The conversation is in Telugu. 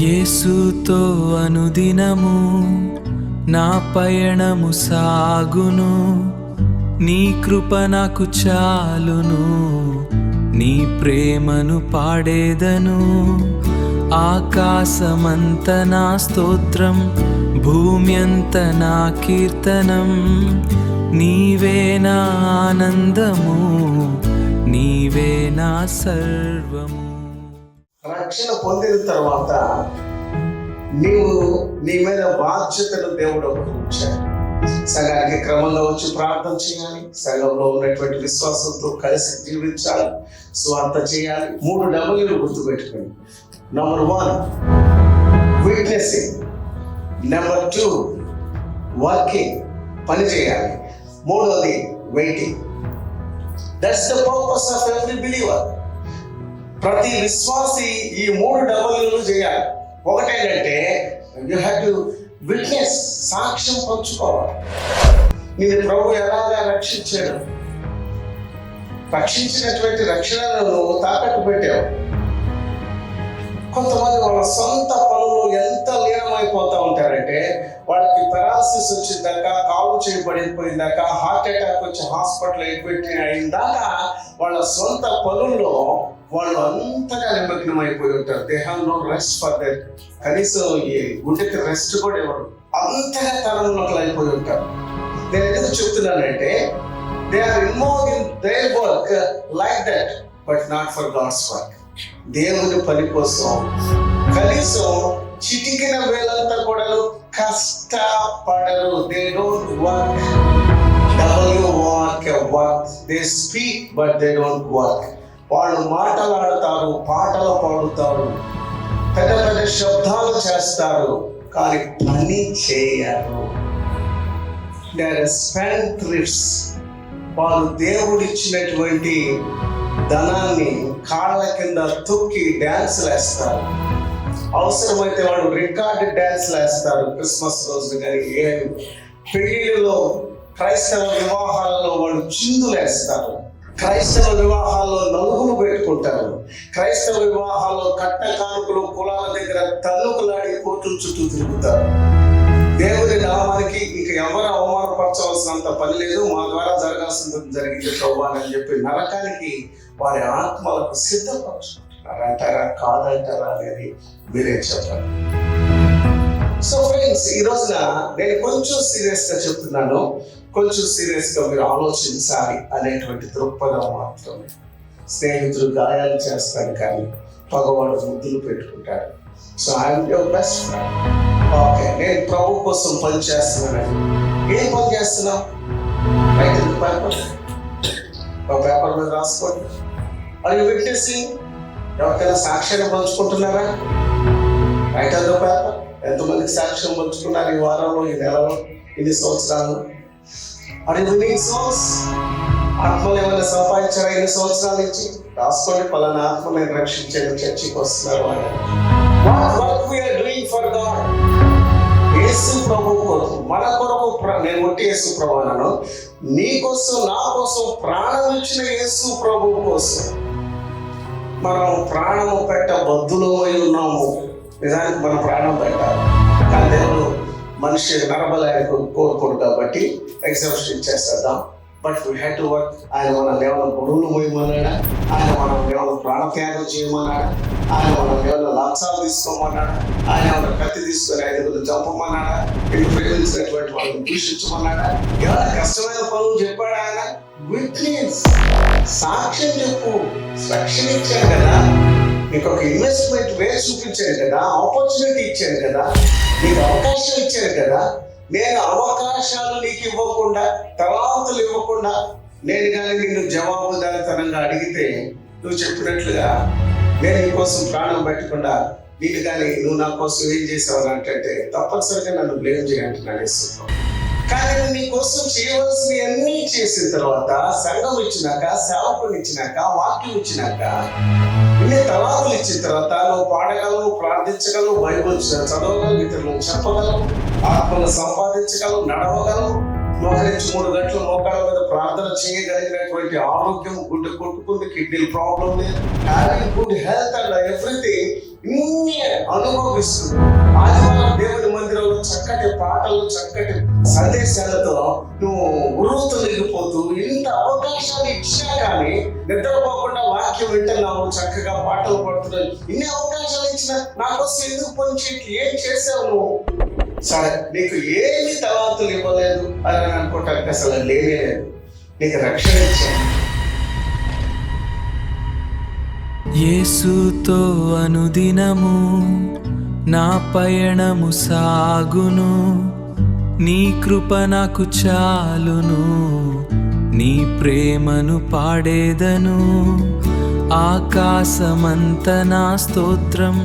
యేసుతో అనుదినము నా పయనము సాగును, నీ కృప నాకు చాలును, నీ ప్రేమను పాడేదను. ఆకాశమంత నా స్తోత్రం, భూమి అంత నా కీర్తనం. నీవే నా ఆనందము, నీవే నా సర్వము. రక్షణ పొందిన తర్వాత నీ మీద బాధ్యతను దేవుడు ఒకటి ఉంచాడు. సంఘానికి క్రమంగా వచ్చి ప్రార్థన చేయాలి, సంఘంలో ఉన్నటువంటి విశ్వాసంతో కలిసి జీవించాలి, స్వార్థ చేయాలి. 3 Wలు గుర్తుపెట్టుకోండి. నెంబర్ 1 విట్నెసింగ్, నెంబర్ 2 వర్కింగ్, పని చేయాలి, 3వది waiting. That's the purpose of every believer. ప్రతి విశ్వాసి ఈ 3 Wలు చేయాలి. ఒకటేంటంటే యూ హ్యావ్ టు విట్నెస్, సాక్ష్యం పంచుకోవాలి. నేను ప్రభు ఎలాగా రక్షించాడు, రక్షించినటువంటి రక్షణను నువ్వు తాకట్టు పెట్టావు. కొంతమంది వాళ్ళ సొంత పనులు ఎంత లీనమైపోతూ ఉంటారంటే, వాళ్ళకి పెరాలసిస్ వచ్చిందాకా, కాలు చేయబడిపోయిందాకా, హార్ట్ అటాక్ వచ్చి హాస్పిటల్ అడ్మిట్ అయిందాకా వాళ్ళ సొంత పనుల్లో వాళ్ళు అంతగా నిమగ్నమైపోయి ఉంటారు. They have no rest for that. కనీసం ఈ గుండెకి రెస్ట్ కూడా ఇవ్వరు, అంతగా తరంలోకి అయిపోయి ఉంటారు. నేను ఎందుకు చెప్తున్నానంటే, they are involved in their work like that, but not for God's work. దేవుని పని కోసం కనీసం చిటికిన వేలంతా కూడా కష్టపడరు. They don't work. They speak but they don't work. వాళ్ళు మాటలాడతారు, పాటలు పాడుతారు, పెద్ద పెద్ద శబ్దాలు చేస్తారు, కానీ పని చేయరు. They are spendthrifts. వాళ్ళు దేవుడిచ్చినటువంటి ధనాన్ని కాళ్ళ కింద తొక్కి డ్యాన్సులు వేస్తారు. అవసరమైతే వాళ్ళు రికార్డ్ డ్యాన్సులు వేస్తారు. క్రిస్మస్ రోజు కానీ ఏ పెళ్లిలో, క్రైస్తవ వివాహాలలో వాళ్ళు చిందులు వేస్తారు. క్రైస్తవ వివాహాల్లో నలుగులు పెట్టుకుంటారు. క్రైస్తవ వివాహాల్లో కట్ట కానుకలు కులాల దగ్గర తన్నుకులాడి కోట్ల చుట్టూ తిరుగుతారు. దేవుని నామానికి ఇక ఎవరు అవమానపరచవలసినంత పని లేదు, మా ద్వారా జరగాల్సింది జరిగింది ప్రభు అని చెప్పి నరకానికి వారి ఆత్మలకు సిద్ధపరుచుకుంటున్నారు. అంటారా కాదంటారా అనేది మీరే చెప్పండి. సో ఫ్రెండ్స్, ఈ రోజున నేను కొంచెం సీరియస్గా చెప్తున్నాను, కొంచెం సీరియస్గా మీరు ఆలోచించాలి అనేటువంటి దృక్పథం మాత్రమే. స్నేహితులు గాయాలు చేస్తాడు కానీ పగవాడు ముద్దులు పెట్టుకుంటాడు. So I'm your best friend. Okay, నేను ప్రభు కోసం పని చేస్తున్నాను. ఏం పని చేస్తున్నావు? Write in the paper. ఒక పేపర్ మీద రాసుకోండి. Are you witnessing? ఎవరికైనా సాక్ష్యాన్ని పంచుకుంటున్నారా? Write on the paper. ఎంతమందికి సాక్ష్యం పంచుకున్నారు ఈ వారంలో, ఈ నెలలో, ఇన్ని సంవత్సరాలు? Are you winning souls? ఆత్మలు ఏమైనా సంపాదించారా ఇన్ని సంవత్సరాల నుంచి? రాసుకోండి. పలానా ఆత్మ నేను రక్షించాను, చర్చికి వస్తున్నారు అని. What work we are doing for God? యేసు ప్రభు కొరకు, మన కొరకు. నేను ఒట్టి యేసు ప్రభు అన్నాను. నీ కోసం, నా కోసం ప్రాణం ఇచ్చిన యేసు ప్రభు కోసం మనం ప్రాణము పెట్టబద్దులమై ఉన్నాము. నిజానికి మనం ప్రాణం పెట్టాలి, కానీ దేవుడు మనిషి నరబలానికి కోరుకోడు కాబట్టి ఎగ్జామ్షన్ చేసేద్దాం. But we had to work. ఆయన మనల్ని ఏమైనా గొడవలు మోయమన్నాడా? ఆయన మనల్ని ఏమైనా ప్రాణత్యాగం చేయమన్నాడా? ఆయన మనల్ని ఏమైనా లంచాలు తీసుకోమన్నాడా? ఆయన ఏమైనా కత్తి తీసుకొని 5 చంపమన్నాడా? వీళ్ళు ప్రేమించినటువంటి వాళ్ళని దూషించమన్నాడా? ఏమైనా కష్టమైన పనులు చెప్పాడా ఆయన? విట్నెస్, సాక్ష్యం చెప్పు. రక్షణ ఇచ్చాడు కదా, నీకు ఒక ఇన్వెస్ట్మెంట్ వే చూపించాడు కదా, ఆపర్చునిటీ ఇచ్చాడు కదా, నీకు అవకాశం ఇచ్చాడు కదా. నేను అవకాశాలు నీకు ఇవ్వకుండా, తలాంతులు ఇవ్వకుండా నేను కానీ నిన్ను జవాబుదారితనంగా అడిగితే, నువ్వు చెప్పినట్లుగా నేను నీ కోసం ప్రాణం పెట్టకుండా నీకు కానీ నువ్వు నా కోసం ఏం చేసావు అంటే తప్పనిసరిగా నన్ను బ్లేమ్ చేయంటున్నాను. కానీ నీ కోసం చేయవలసినవి అన్నీ చేసిన తర్వాత, సంఘం ఇచ్చినాక, సేవకుని ఇచ్చినాక, వాక్యం ఇచ్చినాక, ఇన్ని తలాకులు ఇచ్చిన తర్వాత నువ్వు పాడగలవు, ప్రార్థించగలవు, బైబిల్ చదవగలవు, ఇతరులకు చెప్పగలవు, ఆత్మను సంపాదించగలవు, నడవగలవు, మోకరించి 3 గంటలు మోకాళ్ళ మీద ప్రార్థన చేయగలిగినటువంటి ఆరోగ్యం, గుండె కొట్టుకుంది, కిడ్నీ ప్రాబ్లం లేదు, having good health and everything. ఇన్ని అనుభవిస్తూ ఆదివారం దేవుని మందిరంలో చక్కటి పాటలు, చక్కటి సందేశాలతో నువ్వు ఉరుతొలిగిపోతూ ఇంత అవకాశాలు ఇచ్చా కానీ నిద్రపోకుండా వాక్యం వింటున్నావు, చక్కగా పాటలు పడుతున్నావు. ఇన్ని అవకాశాలు ఇచ్చిన నాకోసం ఎందుకు పనిచేయట్లేదు? ఏం చేసావు నువ్వు? సరే, నీకు ఏమి తలాంతులు ఇవ్వలేదు అని అనుకోవటానికి అసలు లేనే లేదు. నీకు రక్షణ ఇచ్చాను. యేసుతో అనుదినము నా పయనము సాగును, నీ కృప నాకు చాలును, నీ ప్రేమను పాడేదను. ఆకాశమంత నా స్తోత్రం,